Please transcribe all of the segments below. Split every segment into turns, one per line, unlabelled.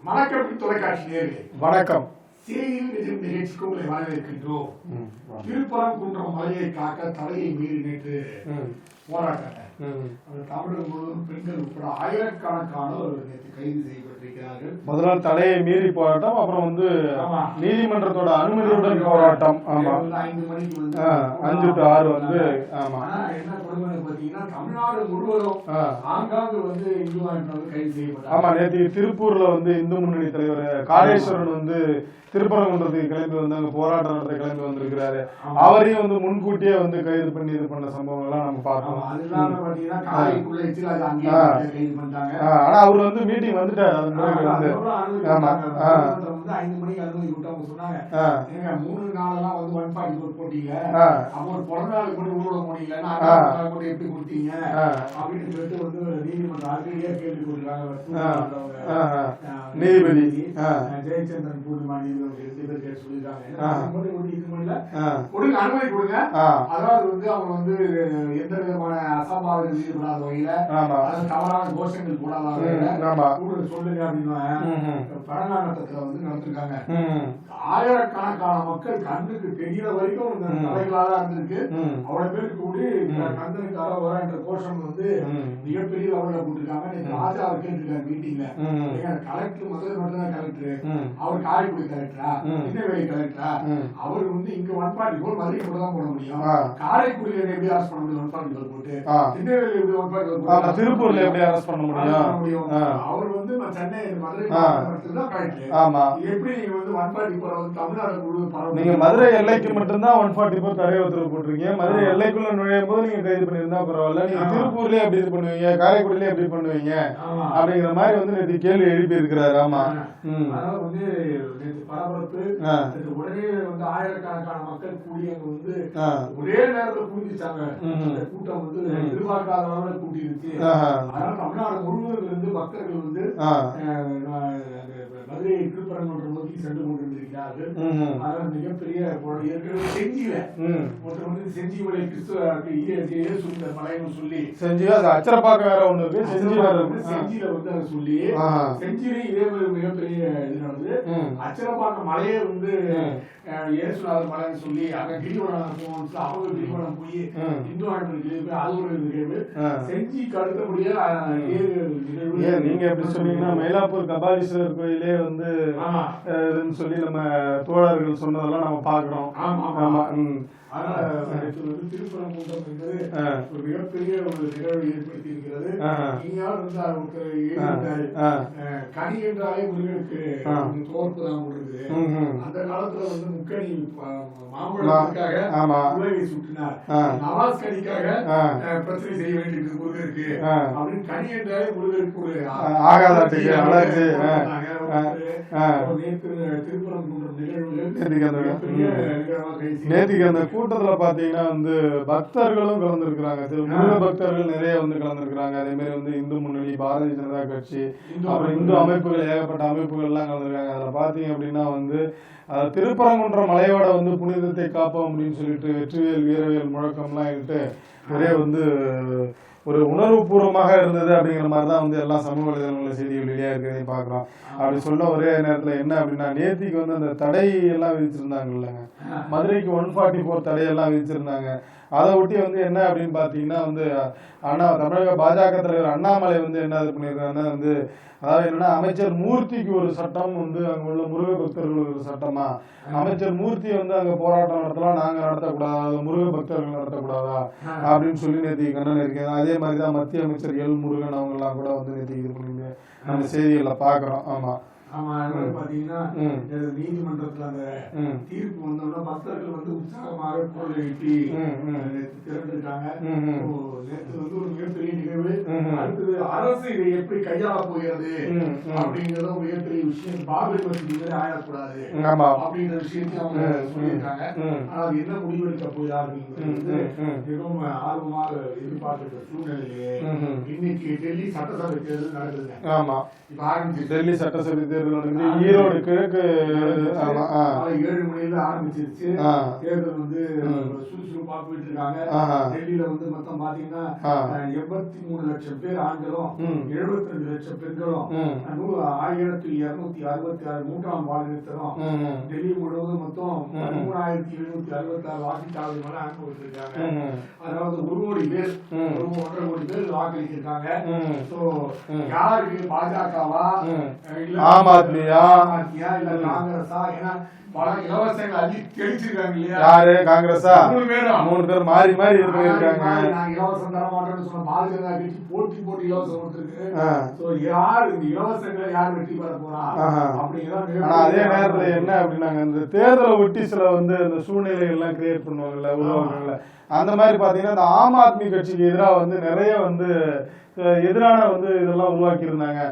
வணக்கம் தொலைக்காட்சி நேயர்களே,
வணக்கம்.
செய்தியில் எதிர் நிகழ்ச்சிக்கு உங்களை வரவேற்கின்றோம். திருப்பரங்குன்றம் மலையை காக்க தடையை மீறி நேற்று போராட்டம். தமிழகம் முழுவதும் பெண்கள் உட்பட ஆயிரக்கணக்கானோர் நேற்று கைது செய்யப்பட்டிருக்கிறார்கள்.
முதல்ல தடையை மீறி போராட்டம், அப்புறம் நீதிமன்றத்தோட அனுமதியுடன் போராட்டம். ஆமா,
5 மணிக்கு
5 to 6 ஆமா.
என்ன கொடுமை பாத்தீங்கன்னா, தமிழ்நாடு முழுவதும் ஆங்காங்கு இந்து அமைப்பினர் கைது செய்யப்பட்டாங்க.
ஆமா, நேற்று திருப்பூர்ல இந்து முன்னணி தலைவர் காளேஸ்வரன் திருப்பரங்குன்றத்துக்கு கிளம்பி அங்க போராட்டம் நடத்த கிளம்பி வந்திருக்கிறாரு. அவரையும் முன்கூட்டியே கைது பண்ணி இது பண்ண சம்பவங்கள்லாம் நம்ம பார்த்தோம். ஆனா அவர் மீட்டிங் வந்துட்டாரு. ஆமா,
5 மணிக்கு அனுமதி விட்டவங்க சொன்னாங்க, 3 நாளெல்லாம் 144 போட்டீங்க, அவங்க பிறந்த நாளுக்கு கூட ஊழல் போனீங்கன்னா கூட எப்படி கொடுத்தீங்க அப்படின்னு சொல்லிட்டு நீதிமன்ற அதிகாரியா கேள்வி கொடுக்குறாங்க.
நீதிபதி
ஜெயச்சந்திரன் பூர்ணிமா நீதிபதி 2 பேர் கேட்டு சொல்லிருக்காங்க, கொடுங்க அனுமதி கொடுங்க. அதாவது அவங்க எந்த விதமான அசம்பாவிதம் ஈடுபடாத வகையில, தவறான கோஷங்கள் போடாத வகையில சொல்லுங்க அப்படின்னு பழங்காலத்துல நடத்திருக்காங்க. ஆயிரக்கணக்கான மக்கள் கண்ணுக்கு தெரியற வரைக்கும் தலைகளாக இருந்திருக்கு. அவ்வளவு பேருக்கு கூடி கந்தனுக்கு அறவர என்ற கோஷம் மிகப்பெரிய லெவல்ல போட்டிருக்காங்க. ராஜா அவர் கேட்டிருக்காரு மீட்டிங்ல, கலெக்டர் முதல்ல மட்டும்தான் கலெக்டர், அவர் காரைக்குடி கலெக்டரா, திருநெல்வேலி கலெக்டரா, அவர் இங்க 144 மதுரைக்கு கூட தான் போட முடியும், காரைக்குடியில எப்படி அரசு பண்ண முடியும் 144 போட்டு, திருநெல்வேலி எப்படி 144
திருப்பூர்ல எப்படி அரசு பண்ண முடியும்,
அவர் சென்னை மதுரை தான் கலெக்டர். எப்படி நீங்க 144 தமிழ்நாடு முழுவதும்
நீங்க மதுரை எல்லைக்கு மட்டும்தான் 144 தடை உத்தரவு போட்டிருக்கீங்க. மதுரை எல்லைக்குள்ள நுழையும் போது நீங்க கைது பண்ணிருந்தா பரவாயில்ல, நீங்க திருப்பூர்லயே எப்படி இது பண்ணுவீங்க, காரைக்குடியிலே எப்படி பண்ணுவீங்க அப்படிங்கிற மாதிரி நேற்று கேள்வி எழுப்பி இருக்கிறாரு. ஆமா,
பரபரப்பு. உடனே ஆயிரக்கணக்கான மக்கள் கூடி ஒரே நேரத்தில் கூட்டிச்சாங்க. கூட்டம் எதிர்பார்க்காத அளவில் கூட்டிருச்சு. அதனால தமிழ்நாடு முழுவதும் இருந்து மக்கள் மதுரை திருப்பரங்குன்றம் நோக்கி சென்று கொண்டிருக்கிறார்கள். அதனால மிகப்பெரிய ஏற்கனவே செஞ்சியில ஒருத்தர் செஞ்சிமலை கிறிஸ்துவ மலைன்னு சொல்லி
அச்சரப்பாக்கம் வேற ஒண்ணு இருக்கு,
செஞ்சியில அதை சொல்லி செஞ்சியிலே இதே மிகப்பெரிய இது நடந்தது. அச்சரப்பாக்கம் மலையே இயேசுநாதர் மலைன்னு சொல்லி அங்க கிரிவலம் போகணும், அவங்க கிரிவலம் போய் இந்து ஆண்டு அது ஒரு நிகழ்வு. செஞ்சிக்கு அடுத்தபடியா
நீங்க எப்படி சொன்னீங்கன்னா மயிலாப்பூர் கபாலீஸ்வரர் கோயிலே சொல்லி நம்ம தோழர்கள் சொன்னதெல்லாம் நம்ம பாக்குறோம். ஆமா,
திருப்பரங்குன்றம் என்பது ஒரு மிகப்பெரிய ஒரு நிகழ்வு ஏற்படுத்தி இருக்கிறது. கனி என்றாலே முருகனுக்கு தோற்பு தான் கொடுக்குது. அந்த காலத்துல முக்கணி மாம்பழத்துக்காக உலகை சுற்றினார், நவாஸ் கனிக்காக பிரச்சனை செய்ய வேண்டியது முருகனுக்கு அப்படின்னு கனி என்றாலே முருகனுக்கு ஒரு
நேற்றுக்கு அந்த கூட்டத்துல பாத்தீங்கன்னா பக்தர்களும் கலந்துருக்காங்க. முருக பக்தர்கள் நிறைய கலந்துருக்காங்க. அதே மாதிரி இந்து முன்னணி, பாரதிய ஜனதா கட்சி, அப்புறம் இந்து அமைப்புகள், ஏகப்பட்ட அமைப்புகள் எல்லாம் கலந்துருக்காங்க. அதுல பாத்தீங்க அப்படின்னா திருப்பரங்குன்றம் மலையோட புனிதத்தை காப்போம் அப்படின்னு சொல்லிட்டு வெற்றிவேல் வீரவேல் முழக்கம்லாம் இட்டு ஒரே ஒரு உணர்வு பூர்வமாக இருந்தது அப்படிங்கிற மாதிரி தான் எல்லா சமூக வலைதளங்கள செய்திகள் வெளியா இருக்கிறதையும் பாக்குறோம். அப்படி சொல்ல ஒரே நேரத்துல என்ன அப்படின்னா, நேத்திக்கு அந்த தடை எல்லாம் விதிச்சிருந்தாங்க இல்லைங்க, மதுரைக்கு 144 தடையெல்லாம் விதிச்சிருந்தாங்க. அதை ஒட்டி என்ன அப்படின்னு பாத்தீங்கன்னா தமிழக பாஜக தலைவர் அண்ணாமலை என்ன இது பண்ணிருக்காங்கன்னா, அதாவது என்னன்னா அமைச்சர் மூர்த்திக்கு ஒரு சட்டம் அங்க உள்ள முருக பக்தர்களுக்கு ஒரு சட்டமா, அமைச்சர் மூர்த்தி அங்க போராட்டம் நடத்தலாம், நாங்க நடத்தக்கூடாது, முருக பக்தர்கள் நடத்தக்கூடாதா அப்படின்னு சொல்லி நேற்று கண்ணன் இருக்கேன். அதே மாதிரிதான் மத்திய அமைச்சர் எல் முருகன் அவங்க எல்லாம் கூட நேற்று இது பண்ணி நம்ம செய்திகளை பாக்குறோம். ஆமா,
பாத்தீங்கன்னா நீதிமன்றத்துல அந்த தீர்ப்பு வந்தோம்னா பக்தர்கள் உற்சாகமாக குரல் எழுப்பி திரண்டிருக்காங்க. நேற்று ஒரு மிகப்பெரிய நிகழ்வு. அடுத்தது அரசு இதை எப்படி கையாள போகிறது அப்படிங்கறத மிகப்பெரிய விஷயம். பாபரி மசூதி ஆயிடக்கூடாது அப்படின்ற விஷயத்தையும் அவங்க சொல்லியிருக்காங்க. ஆனா அது என்ன முடிவெடுக்க போகிறார்கள் மிகவும் ஆர்வமாக எதிர்பார்க்கிற சூழ்நிலையிலே இன்னைக்கு டெல்லி சட்டசபை தேர்தல் நடக்குதுங்க.
ஆமா,
இப்ப ஆரம்பிச்சு
டெல்லி சட்டசபை தேர்தல் தேர்தல் நடக்குது. ஈரோடு கிழக்கு
7 மணில ஆரம்பிச்சிருச்சு. தேர்தல் வந்து சுறுசுறுப்பா போயிட்டு இருக்காங்க. டெல்லியில வந்து மொத்தம் பாத்தீங்கன்னா 83 லட்சம் பேர் ஆண்களும் 72 லட்சம் பெண்களும் 1266 மூன்றாம் பாலினத்தரும் டெல்லி முழுவதும் மொத்தம் 13,766 வாக்குச்சாவடி மேல அனுபவிட்டு இருக்காங்க. அதாவது 1 கோடி பேர் 1.5 கோடி பேர் வாக்களிச்சிருக்காங்க. யாருக்கு பாஜகவா இல்ல
ஆம் ஆத்மியா
இல்ல காங்கிரஸா? ஏன்னா பல இலவசங்கள் அள்ளி தெளிச்சிருக்காங்க இல்லையா?
யாரு காங்கிரஸா?
3
பேர் மாறி மாறி இருக்காங்க.
நான் இலவசம் தர மாட்டேன்னு சொன்ன பாரதிய ஜனதா கட்சி போட்டி இலவசம் கொடுத்திருக்கு. யார் இந்த இலவசங்களை யார் வெற்றி பெற போறா அப்படிங்கிறத.
அதே நேரத்துல என்ன அப்படின்னாங்க, இந்த தேர்தலை ஒட்டி சில வந்து இந்த சூழ்நிலைகள் எல்லாம் கிரியேட் பண்ணுவாங்கல்ல, உருவாக்குவாங்கல்ல, அந்த மாதிரி பாத்தீங்கன்னா இந்த ஆம் ஆத்மி கட்சிக்கு எதிராக வந்து நிறைய வந்து எதிரான வந்து இதெல்லாம் உருவாக்கி இருந்தாங்க.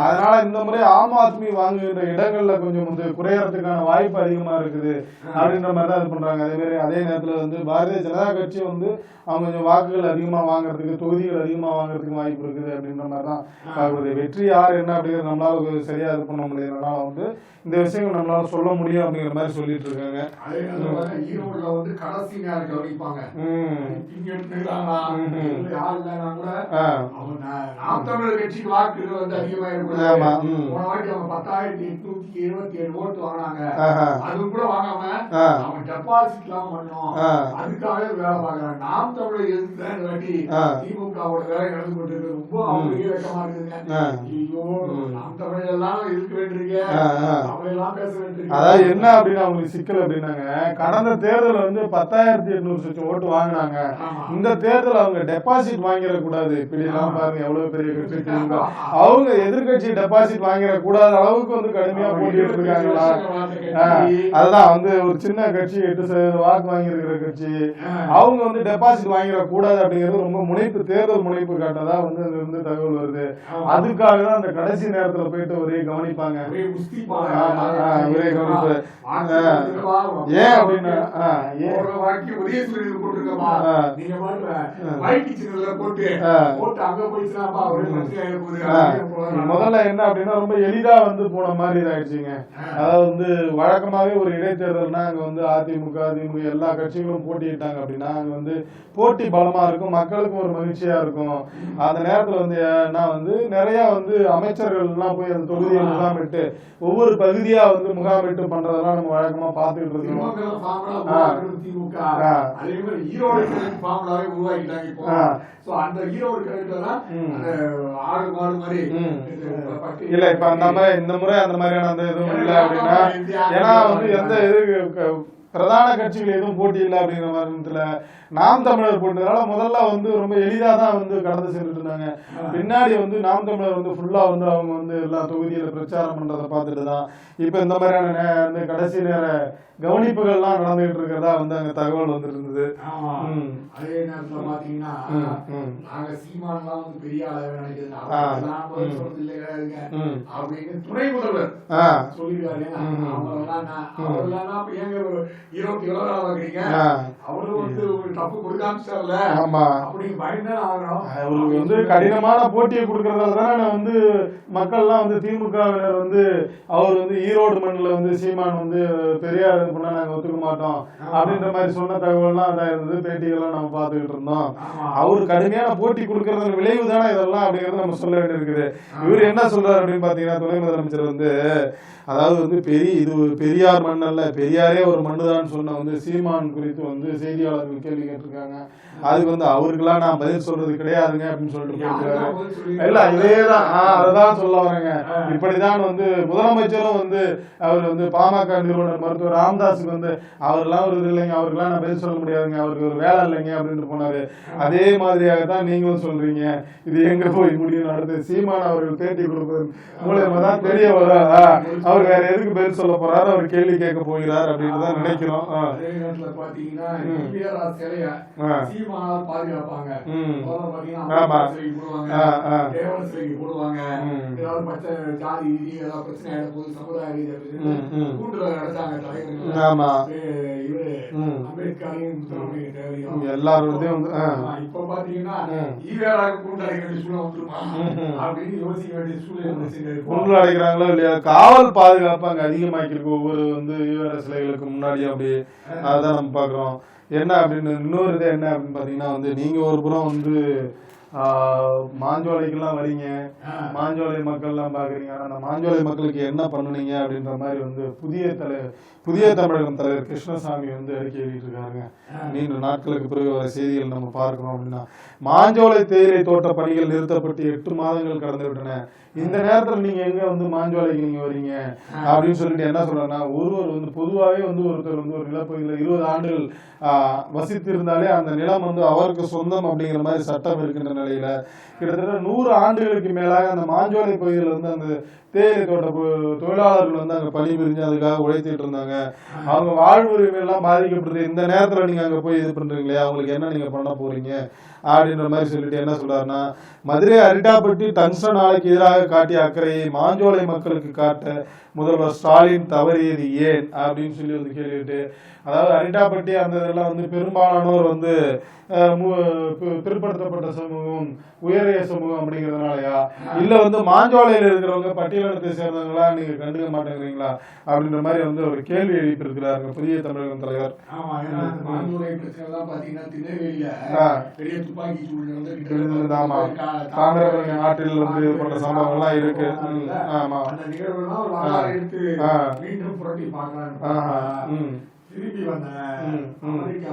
அதனால இந்த முறை ஆம் ஆத்மி வாங்குகின்ற இடங்கள்ல கொஞ்சம் வந்து குறையறதுக்கான வாய்ப்பு அதிகமா இருக்குது அப்படின்ற மாதிரி தான் இது பண்றாங்க. அதே மாதிரி அதே நேரத்துல வந்து பாரதிய ஜனதா கட்சி வந்து அவங்க கொஞ்சம் வாக்குகள் அதிகமா வாங்குறதுக்கு, தொகுதிகள் அதிகமா வாங்குறதுக்கு வாய்ப்பு இருக்குது அப்படின்ற மாதிரி தான் பார்க்குறது. வெற்றி யார் என்ன அப்படிங்கிறது நம்மளால சரியா இது பண்ண முடியலனால வந்து இந்த விஷயங்கள் நம்மளால சொல்ல முடியும் அப்படிங்கிற மாதிரி சொல்லிட்டு இருக்காங்க.
ஈரோடுல வந்து கடைசி நேரம் கவனிப்பாங்க. நாம் தமிழர் கட்சிக்கு வாக்குகள் வந்து அதிகமா இருக்கும். போன வாட்டி அவங்க 10,877 ஓட்டு வாங்கினாங்க. அது கூட வாங்காம அவங்க டெபாசிட் எல்லாம் பண்ணோம், அதுக்காகவே வேலை பாக்குறாங்க. நாம் தமிழர் எதிர்த்து இந்த வாட்டி திமுகவோட வேலை நடந்து கொண்டு இருக்கு. ரொம்ப அவங்களுக்கே வெக்கமா இருக்குதுங்க. ஐயோ, நாம் தமிழர் எல்லாம் இருக்க வேண்டியிருக்க, அவங்க எல்லாம் பேச வேண்டியிருக்கு.
அதாவது என்ன அப்படின்னு அவங்களுக்கு சிக்கல் அப்படின்னாங்க, கடந்த தேர்தல் வந்து 10,800 ஓட்டு வாங்கினாங்க. இந்த தேர்தல் அவங்க டெபாசிட் வாங்கிட கூடாது. இப்படி எல்லாம் பாருங்க எவ்வளவு பெரிய கட்சி திமுக, அவங்க எதிர்கட்சி டெபாசிட் வாங்கிட கூடாத அளவுக்கு வந்து கடுமையா போட்டிட்டு இருக்காங்களா? அதுதான் வந்து ஒரு சின்ன கட்சி 8% வாக்கு வாங்கி இருக்கிற கட்சி, அவங்க வந்து டெபாசிட் வாங்கிட கூடாது அப்படிங்கிறது ரொம்ப முனைப்பு, தேர்தல் முனைப்பு காட்டதா வந்து அது வந்து தகவல் வருது. அதுக்காக தான் அந்த கடைசி நேரத்துல போயிட்டு ஒரே கவனிப்பாங்க, ஒரே கவனிப்பு. ஏன் அப்படின்னா முதல்ல என்ன அப்படின்னா ரொம்ப எளிதா வந்து போன மாதிரி இதாயிடுச்சுங்க. அதாவது வந்து வழக்கமாவே ஒரு இடைத்தேர்தல்னா அங்க வந்து அதிமுக திமுக எல்லா கட்சிகளும் போட்டிட்டாங்க அப்படின்னா அங்க வந்து போட்டி பலமா இருக்கும், மக்களுக்கும் ஒரு மகிழ்ச்சியா இருக்கும். அந்த நேரத்துல வந்து வந்து நிறைய வந்து அமைச்சர்கள் எல்லாம் போய் அந்த தொகுதியை முகாமிட்டு ஒவ்வொரு பகுதியா வந்து முகாமிட்டு பண்றதெல்லாம் நம்ம வழக்கமா பாத்துக்கிட்டு இருக்கோம். இல்ல இப்ப அந்த மாதிரி இந்த முறை அந்த மாதிரியான அந்த எதுவும் இல்லை அப்படின்னா, ஏன்னா வந்து எந்த பிரதான கட்சிகள் எதுவும் போட்டி இல்லை அப்படிங்கிற மாதிரி நாம் தமிழர் போட்டதுனால முதல்ல வந்து ரொம்ப எளிதா தான் வந்து கடந்து சென்றுட்டு இருந்தாங்க. பின்னாடி வந்து நாம் தமிழர் வந்து ஃபுல்லா வந்து அவங்க வந்து எல்லா தொகுதியில பிரச்சாரம் பண்றதை பார்த்துட்டு தான் இப்ப இந்த மாதிரியான கடைசி நேர கவனிப்புகள்லாம் நடந்துகிட்டு இருக்கிறதா வந்து அங்க தகவல் வந்துட்டு இருந்தது.
அதே நேரத்துல பாத்தீங்கன்னா நாங்க சீமானெல்லாம் வந்து பெரிய அளவு நினைக்கிறேன் அப்படின்னு துணை முதல்வர் சொல்லிருக்காரு. ஈரோடு அவரு வந்து தப்பு கொடுக்காம அப்படின்னு பயன்தான் ஆகணும்.
அவருக்கு வந்து கடினமான போட்டியை கொடுக்கறதால தானே வந்து மக்கள்லாம் வந்து திமுகவினர் வந்து அவர் வந்து ஈரோடு மண்ணில் வந்து சீமான் வந்து பெரியார் பண்ணா நாங்க ஒத்துக்க மாட்டோம் அப்படின்ற மாதிரி சொன்ன தகவல்லாம் அதான் இருந்தது. பேட்டிகள்லாம் நம்ம பார்த்துக்கிட்டு இருந்தோம். அவரு கடுமையான போட்டி கொடுக்கறதுல விளைவு தானே இதெல்லாம் அப்படிங்கறது நம்ம சொல்ல வேண்டியிருக்குது. இவர் என்ன சொல்றாரு அப்படின்னு பாத்தீங்கன்னா, துணை முதலமைச்சர் வந்து அதாவது வந்து இது பெரியார் மண் அல்ல, பெரியாரே ஒரு மண்ணுதான் சொன்ன வந்து சீமான் குறித்து வந்து செய்தியாளர்கள் கேள்வி கேட்டிருக்காங்க. அதுக்கு வந்து அவருக்கெல்லாம் நான் பதில் சொல்றது கிடையாதுங்க அப்படின்னு சொல்லிட்டு போயிருக்காரு. இல்ல இதேதான் அததான் சொல்ல வரேங்க. இப்படிதான் வந்து முதலமைச்சரும் வந்து அவர் வந்து பாமக நிறுவனர் மருத்துவர் ராமதாஸுக்கு வந்து அவரெல்லாம் ஒரு இது இல்லைங்க, அவருக்கெல்லாம் நான் பதில் சொல்ல முடியாதுங்க, அவருக்கு ஒரு வேலை இல்லைங்க அப்படின்னு போனாரு. அதே மாதிரியாகத்தான் நீங்களும் சொல்றீங்க. இது எங்க போய் முடியும்? அடுத்து சீமான் அவர்கள் பேட்டி கொடுப்பது மூலமா தான் தெரிய வர அவர் வேற எதுக்கு பதில் சொல்ல போறாரு, அவர் கேள்வி கேட்க போகிறார் அப்படின்னு தான் நினைக்கிறோம்.
அதே நேரத்துல பாத்தீங்கன்னா இந்தியா சிலைய சீமானால் பாதுகாப்பாங்க. தேவன் சிலைக்கு போடுவாங்க. ஏதாவது பச்சை ஜாதி ரீதி ஏதாவது பிரச்சனை ஆயிட போது சமுதாய ரீதியாக கூண்டுல நடத்தாங்க தலைவர்கள். இவரு அம்பேத்கரையும் தேவையும்
எல்லாரும்
இப்ப பாத்தீங்கன்னா ஈவேராக கூண்டு அடைக்க வேண்டிய சூழல் வந்துருமா அப்படின்னு யோசிக்க வேண்டிய சூழல்.
கூண்டு அடைக்கிறாங்களோ இல்லையா, காவல் பாதுகாப்பாங்க அதிகமாக்கிருக்கு ஒவ்வொரு ஈவேர சிலைகளுக்கு முன்னாடி. அப்படி அதான் நம்ம பாக்குறோம். என்ன அப்படின்னு இன்னொரு இது என்ன அப்படின்னு பாத்தீங்கன்னா நீங்க ஒரு புறம் மாஞ்சோலைக்கெல்லாம் வரீங்க, மாஞ்சோலை மக்கள் எல்லாம் பாக்குறீங்க. அந்த மாஞ்சோலை மக்களுக்கு என்ன பண்ணுனீங்க அப்படின்ற மாதிரி புதிய தமிழகம் தலைவர் கிருஷ்ணசாமி அறிக்கை வெளியிட்டிருக்காங்க. நீண்ட நாட்களுக்கு பிறகு வர செய்திகள் நம்ம பார்க்கிறோம். அப்படின்னா மாஞ்சோலை தேயிலை தோட்ட பணிகள் நிறுத்தப்பட்டு 8 மாதங்கள் கடந்து விட்டன. இந்த நேரத்துல நீங்க எங்க மாஞ்சோலைக்கு நீங்க வரீங்க அப்படின்னு சொல்லிட்டு என்ன சொல்றேன்னா, ஒருவர் பொதுவாகவே ஒருத்தர் ஒரு நிலப்பகுதியில் 20 ஆண்டுகள் வசித்து இருந்தாலே அந்த நிலம் அவருக்கு சொந்தம் அப்படிங்கிற மாதிரி சட்டம் இருக்கின்ற நிலையில கிட்டத்தட்ட 100 ஆண்டுகளுக்கு மேலாக அந்த மாஞ்சோலை பகுதியில் அந்த தேயிலை தோட்ட தொழிலாளர்கள் அங்க பணிபுரிஞ்சு அதுக்காக உழைத்துட்டு இருந்தாங்க. அவங்க வாழ்வுரிமை எல்லாம் பாதிக்கப்படுது. இந்த நேரத்துல நீங்க அங்க போய் இது பண்றீங்களே, அவங்களுக்கு என்ன நீங்க பண்ண போறீங்க அப்படின்ற மாதிரி சொல்லிட்டு என்ன சொல்றாருன்னா, மதுரை அரிட்டாப்பட்டி டங்ஸ்டன் ஆலைக்கு எதிராக காட்டிய அக்கறையை மாஞ்சோலை மக்களுக்கு காட்ட முதல்வர் ஸ்டாலின் தவறியது ஏன் அப்படின்னு சொல்லி கேள்விட்டு, அதாவது அரிட்டாப்பட்டி அந்த இதெல்லாம் பெரும்பாலானோர் பிற்படுத்தப்பட்ட சமூகம், உயரிய சமூகம் அப்படிங்கிறதுனாலயா, இல்ல மாஞ்சோலையில இருக்கிறவங்க பட்டியலினத்தை சேர்ந்தவங்களா நீங்க கண்டுக்க மாட்டேங்கிறீங்களா அப்படின்ற மாதிரி ஒரு கேள்வி எழுப்பியிருக்கிறாங்க புதிய தமிழகம் தலைவர். நாட்டில் பண்ற சம்பவம் எல்லாம் இருக்கு. ஆமா,
திரும்பி வந்த அமெரிக்கா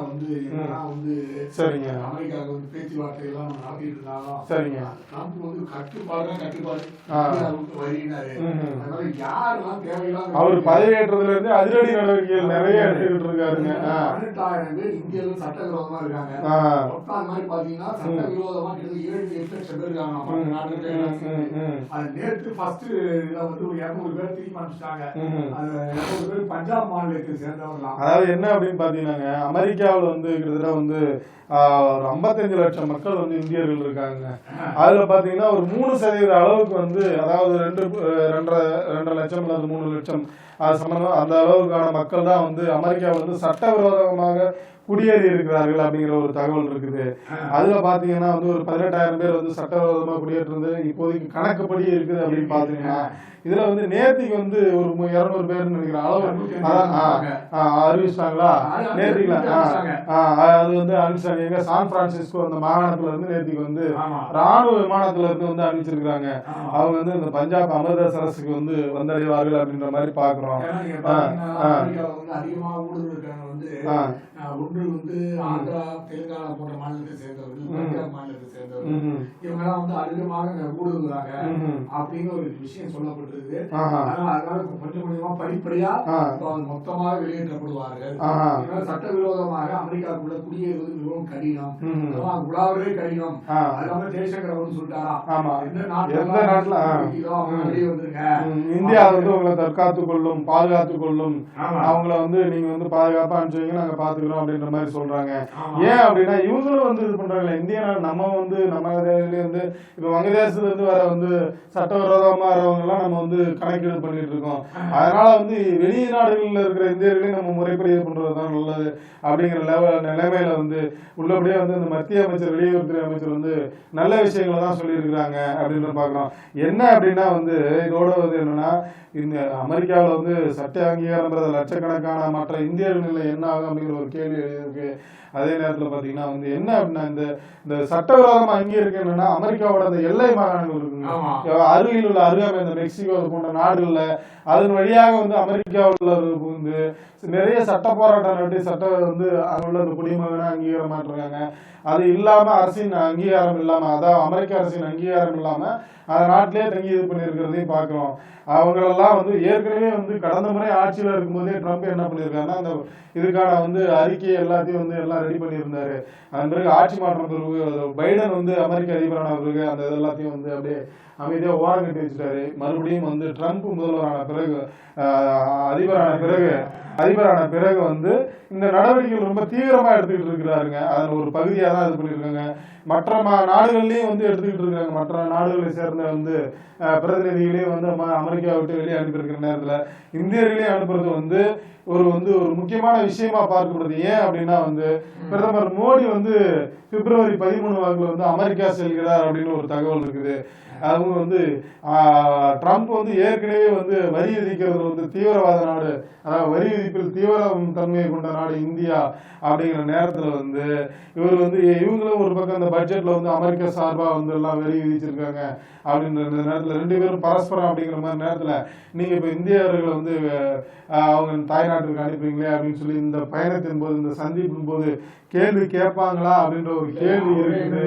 சரிங்க,
அமெரிக்காவுக்கு பேச்சுவார்த்தை எல்லாம் நடத்திட்டு இருந்தாலும்
சரிங்க,
ட்ரம்ப் கட்டுப்பாடு வருகிறாரு. அதனால யாரெல்லாம் தேவையில்லாம
அவர் பதவியேற்றதுல இருந்து அதிரடி நடவடிக்கைகள் நிறைய எடுத்துக்கிட்டு இருக்காருங்க.
18,000 பேர் இந்தியாவில் சட்டவிரோதமா இருக்காங்க. அது மாதிரி பாத்தீங்கன்னா சட்டவிரோதமா 7-8 லட்சம் பேர் இருக்காங்க. அது நேற்று ஃபர்ஸ்ட் இதுல 200 பேர் திரும்பி அனுப்பிச்சிட்டாங்க. அது 200 பேர் பஞ்சாப் மாநிலத்தை சேர்ந்தவர்களாம்.
அதாவது என்ன அப்படின்னு பாத்தீங்கன்னா, அமெரிக்காவில் கிட்டத்தட்ட ஒரு 55 லட்சம் மக்கள் இந்தியர்கள் இருக்காங்க. அதுல பாத்தீங்கன்னா ஒரு 3% அளவுக்கு அதாவது 2.5 லட்சம் அல்லது 3 லட்சம் அது சம்பந்தமா அந்த அளவுக்கான மக்கள் தான் அமெரிக்காவில் சட்டவிரோதமாக குடியேறி இருக்கிறார்கள் அப்படிங்கிற ஒரு தகவல் இருக்குது. அதுல பாத்தீங்கன்னா ஒரு 18,000 பேர் சட்டவிரோதமா குடியேற்றது இப்போதைக்கு கணக்குப்படி இருக்குது அப்படின்னு பாத்தீங்கன்னா, இதுல நேத்திக்கு ஒரு 200 பேர் நினைக்கிற அளவு அறிவிச்சாங்களா நேத்திக்கு. அது அனுப்பிச்சாங்க. எங்க சான் பிரான்சிஸ்கோ அந்த மாகாணத்துல நேத்திக்கு ராணுவ விமானத்துல இருந்து அனுப்பிச்சிருக்காங்க. அவங்க இந்த பஞ்சாப் அமிர்தசரஸுக்கு வந்தடைவார்கள் அப்படின்ற மாதிரி பாக்குறோம்.
அதிகமா ஒன்று ஆந்திரா, தெலுங்கானா போன்ற மாநிலத்தை சேர்ந்தவர்கள், பஞ்சாப் மாநிலத்தை சேர்ந்தவர்கள், இவங்க எல்லாம் அதிகமாக ஊடுருவாங்க அப்படின்னு ஒரு விஷயம் சொல்லப்பட்டிருக்கு. அதனால கொஞ்சம் கொஞ்சமா படிப்படியா மொத்தமாக வெளியேற்றப்படுவார்கள். சட்டவிரோதமாக அமெரிக்காவுக்குள்ள குடியேறுவது மிகவும் கடினம், உலாவதே கடினம். அதனால ஜெய்சங்கர் சொல்லிட்டாரா, எந்த நாட்டுல வெளியே வந்துருங்க, இந்தியா
உங்களை தற்காத்துக் கொள்ளும், பாதுகாத்துக் கொள்ளும், அவங்கள நீங்க பாதுகாப்பா அனுப்பிச்சுவீங்க, நாங்க பாத்துக்கிறோம் அப்படின்ற மாதிரி சொல்றாங்க. ஏன் அப்படின்னா இவங்களும் இது பண்றாங்க. இந்திய நம்ம நம்ம இப்ப வங்கதேசத்துல இருந்து வர சட்டவிரோதமா வரவங்க எல்லாம் நம்ம கணக்கீடு பண்ணிட்டு இருக்கோம். அதனால வெளிநாடுகள்ல இருக்கிற இந்தியர்களையும் நம்ம முறைப்படி இது பண்றதுதான் நல்லது அப்படிங்கிற நிலைமையில உள்ளபடியே இந்த மத்திய அமைச்சர், வெளியுறவுத்துறை அமைச்சர் நல்ல விஷயங்களை தான் சொல்லி இருக்கிறாங்க அப்படின்னு பாக்குறோம். என்ன அப்படின்னா இதோட என்னன்னா, இந்த அமெரிக்காவில் சட்ட அங்கீகாரம் பெறாத லட்சக்கணக்கான மற்ற இந்தியர்கள் நிலை என்ன ஆகும் அப்படிங்கிற ஒரு கேள்வி இருக்கு. அதே நேரத்தில் பார்த்தீங்கன்னா என்ன அப்படின்னா, இந்த சட்டவிரோதமா அங்கே இருக்கு என்னன்னா, அமெரிக்காவோட அந்த எல்லை மாகாணங்கள் இருக்குங்க, அருகில் உள்ள அருகாமை இந்த மெக்சிகோ போன்ற நாடுகள்ல அதன் வழியாக அமெரிக்காவில் நிறைய சட்ட போராட்டம் நடத்தி வந்து அங்க உள்ள அந்த குடிமகனை அங்கீகாரம் மாட்டிருக்காங்க. அது இல்லாம அரசின் அங்கீகாரம் இல்லாம, அதாவது அமெரிக்க அரசின் அங்கீகாரம் இல்லாம அந்த நாட்டிலேயே தங்கி இது பண்ணியிருக்கிறதையும் பார்க்கிறோம். அவங்களெல்லாம் வந்து ஏற்கனவே வந்து கடந்த முறை ஆட்சியில் இருக்கும்போதே ட்ரம்ப் என்ன பண்ணியிருக்காருன்னா அந்த இதுக்கான வந்து அறிக்கையை எல்லாத்தையும் எல்லாம் ரெடி பண்ணியிருந்தாரு. அதன் பிறகு ஆட்சி மாற்றம் பிறகு பைடன் வந்து அமெரிக்க அதிபரான பிறகு அந்த இதெல்லாத்தையும் அப்படியே அமைதியாக ஓரம் கட்டி வச்சுட்டாரு. மறுபடியும் ட்ரம்ப் முதல்வரான பிறகு அதிபரான பிறகு இந்த நடவடிக்கைகள் ரொம்ப தீவிரமா எடுத்துக்கிட்டு இருக்கிறாருங்க. அதன் ஒரு பகுதியா தான் இது பண்ணிருக்காங்க. மற்ற நாடுகள்லயும் எடுத்துக்கிட்டு இருக்காங்க. மற்ற நாடுகளை சேர்ந்த பிரதிநிதிகளையும் அமெரிக்கா விட்டு வெளியே அனுப்பியிருக்கிற நேரத்துல இந்தியர்களையும் அனுப்புறது ஒரு முக்கியமான விஷயமா பார்க்கப்படுது. ஏன் அப்படின்னா பிரதமர் மோடி பிப்ரவரி 13 வாக்குல அமெரிக்கா செல்கிறார் அப்படின்னு ஒரு தகவல் இருக்குது. அவங்க ட்ரம்ப் ஏற்கனவே வரி விதிக்கிறது தீவிரவாத நாடு, அதாவது வரி விதிப்பில் தீவிர தன்மையை கொண்ட நாடு இந்தியா அப்படிங்கிற நேரத்துல இவர் இவங்களும் ஒரு பக்கம் இந்த பட்ஜெட்ல அமெரிக்கா சார்பா எல்லாம் வரி விதிச்சிருக்காங்க அப்படின்ற நேரத்துல ரெண்டு பேரும் பரஸ்பரம் அப்படிங்கிற மாதிரி நேரத்துல நீங்க இப்ப இந்தியர்களை அவங்க தாய்நாட்டுக்கு அனுப்புறீங்களே அப்படின்னு சொல்லி இந்த பயணத்தின் போது இந்த சந்திப்பின் போது கேள்வி கேட்பாங்களா அப்படின்ற ஒரு கேள்வி இருக்குது.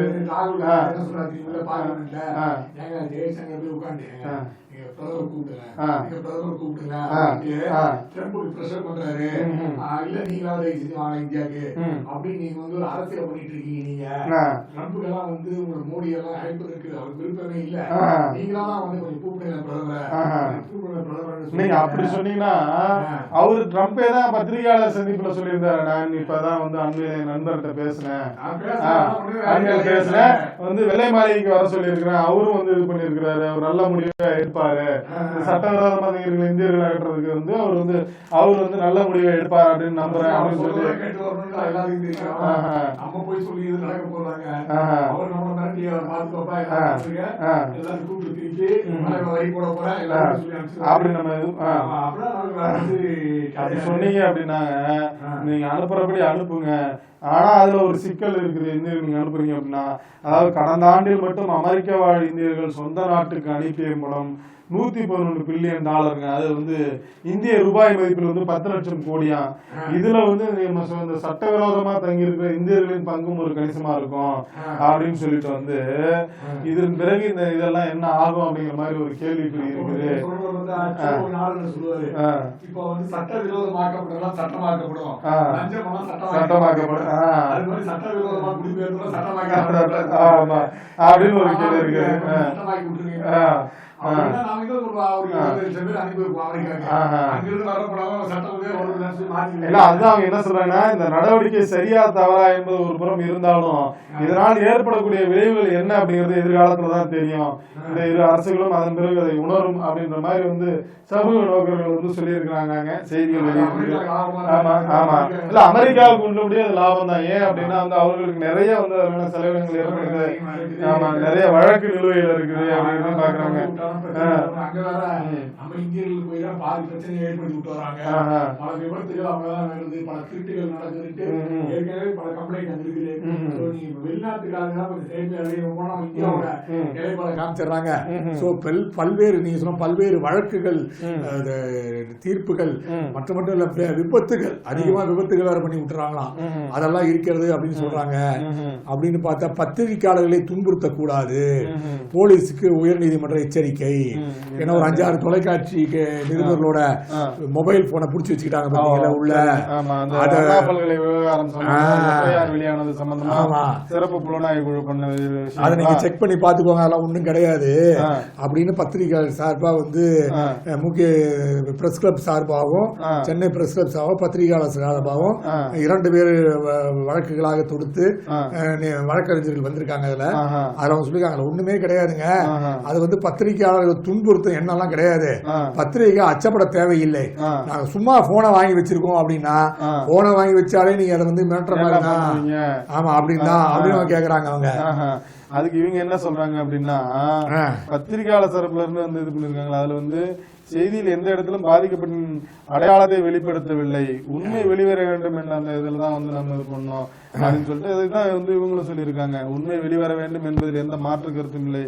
அரசியல் பண்ணிட்டு இருக்கீங்க. நீங்க ட்ரம்புக்கு எல்லாம் மோடி எல்லாம் அழைப்பதற்கு அவருக்கு விருப்பமே இல்ல. நீங்களா கொஞ்சம் கூப்பிடுங்க பிரதமர்.
நீங்க அப்படி சொன்னீங்கன்னா அவரு ட்ரம்பே தான் பத்திரிகையாளர் சந்திப்புல சொல்லியிருந்தாரு, நான் இப்பதான் அண்மையில நண்பர்கிட்ட பேசுறேன் வெள்ளை மாளிகைக்கு வர சொல்லி இருக்கிறேன். அவரும் இது பண்ணிருக்கிறாரு, அவர் நல்ல முடிவை எடுப்பாரு, சட்டவிரோதமா இந்தியர்கள் அகற்றுறதுக்கு அவர் நல்ல முடிவை எடுப்பாரு அப்படின்னு நம்புறேன் அப்படின்னு சொல்லி அப்படி நம்ம சொன்னீங்க அப்படின்னாங்க. நீங்க அனுப்புறபடி அனுப்புங்க. ஆனா அதுல ஒரு சிக்கல் இருக்குது. நீங்க அனுப்புறீங்க அப்படின்னா, அதாவது கடந்த ஆண்டில் மட்டும் அமெரிக்க வாழ் இந்தியர்கள் சொந்த நாட்டுக்கு அனுப்பிய மூலம் $111 பில்லியன். அது இந்திய ரூபாய் மதிப்பில் 10 லட்சம் கோடியா. இதுல இந்த சட்டவிரோதமா தங்கி இருக்கிற இந்தியர்களின் பங்கும் ஒரு கணிசமா இருக்கும் அப்படின்னு சொல்லிட்டு இதன் பிறகு இதெல்லாம் என்ன ஆகும் அப்படிங்கிற மாதிரி ஒரு கேள்விக்குறி இருக்குது. அப்படின்னு ஒரு கேள்வி இருக்கு. என்ன சொல்றாங்கன்னா, இந்த நடவடிக்கை சரியா தவறா என்பது ஒரு புறம் இருந்தாலும் இதனால் ஏற்படக்கூடிய விளைவுகள் என்ன அப்படிங்கிறது எதிர்காலத்துலதான் தெரியும். இந்த இரு அரசுகளும் அதன் பிறகு அதை உணரும் அப்படின்ற மாதிரி சமூக நோக்கர்கள் சொல்லியிருக்கிறாங்க செய்திகள் வெளியிட்டு. ஆமா ஆமா இல்ல, அமெரிக்காவுக்கு உள்ளபடியே அது லாபம் தான். ஏன் அப்படின்னா அவர்களுக்கு நிறைய செலவினங்கள் ஏற்படுது. ஆமா, நிறைய வழக்கு நிலுவையில் இருக்குது அப்படின்னு பாக்குறாங்க.
நம்ம இந்தியர்கள் போய் தான் பாதி பிரச்சனையை ஏற்படுத்தி விட்டு வராங்க. பல விபத்துகள் அவங்கதான் வருது, பல திருட்டுகள் நடந்துட்டு ஏற்கனவே பல கம்ப்ளைண்ட் அங்க இருக்குது. வெளிநாட்டுக்காரங்க கொஞ்சம் சேஃப்டியா போனா இந்தியாவோட நிலைப்பாட காமிச்சிடுறாங்க. சோ பல்வேறு நீங்க சொன்ன பல்வேறு வழக்குகள், தீர்ப்புகள் மட்டும் இல்ல விபத்துகள், அதிகமா விபத்துகள் வேற பண்ணி விட்டுறாங்களாம். அதெல்லாம் இருக்கிறது அப்படின்னு சொல்றாங்க. அப்படின்னு பார்த்தா பத்திரிகையாளர்களை துன்புறுத்த கூடாது, போலீஸுக்கு உயர்நீதிமன்ற எச்சரிக்கை. ஏன்னா ஒரு 5-6 தொலைக்காட்சி நிருபர்களோட மொபைல் போனை புடிச்சு வச்சுக்கிட்டாங்க பாத்தீங்களா உள்ள. அதை நீங்க செக் பண்ணி பாத்துக்கோங்க, அதெல்லாம் ஒண்ணும் கிடையாது அப்படின்னு பத்திரிகை சார்பா முக்கிய பிரஸ் கிளப் சார்பாகவும் சென்னை பிரஸ் கிளப் சார்பாகவும் பத்திரிகையாளர் சார்பாகவும் 2 பேர் வழக்குகளாக தொடுத்து வழக்கறிஞர்கள் வந்திருக்காங்க. அதுல அவங்க சொல்லிருக்காங்க ஒண்ணுமே கிடையாதுங்க, அது பத்திரிகையாளர்கள் துன்புறுத்தும் எண்ணெல்லாம் கிடையாது, பத்திரிகை அச்சப்பட தேவையில்லை, நாங்க சும்மா போனை வாங்கி வச்சிருக்கோம் அப்படின்னா போனை வாங்கி வச்சாலே நீங்க அதை மிரட்டுற மாதிரி தான். ஆமா அப்படின்னா அப்படின்னு கேக்குறாங்க அவங்க.
அதுக்கு இவங்க என்ன சொல்றாங்க அப்படின்னா, பத்திரிகையாளர் தரப்புல இருந்து வந்து இது பண்ணிருக்காங்களா, அதுல வந்து செய்தியில் எந்த இடத்திலும் பாதிக்கப்பட்ட அடையாளத்தை வெளிப்படுத்தவில்லை, உண்மை வெளிவர வேண்டும் என்ற அந்த இதுலதான் வந்து நம்ம இது பண்ணோம் அப்படின்னு சொல்லிட்டு அதுதான் வந்து இவங்களும் சொல்லியிருக்காங்க. உண்மை வெளிவர வேண்டும் என்பதில் எந்த மாற்று கருத்தும் இல்லை,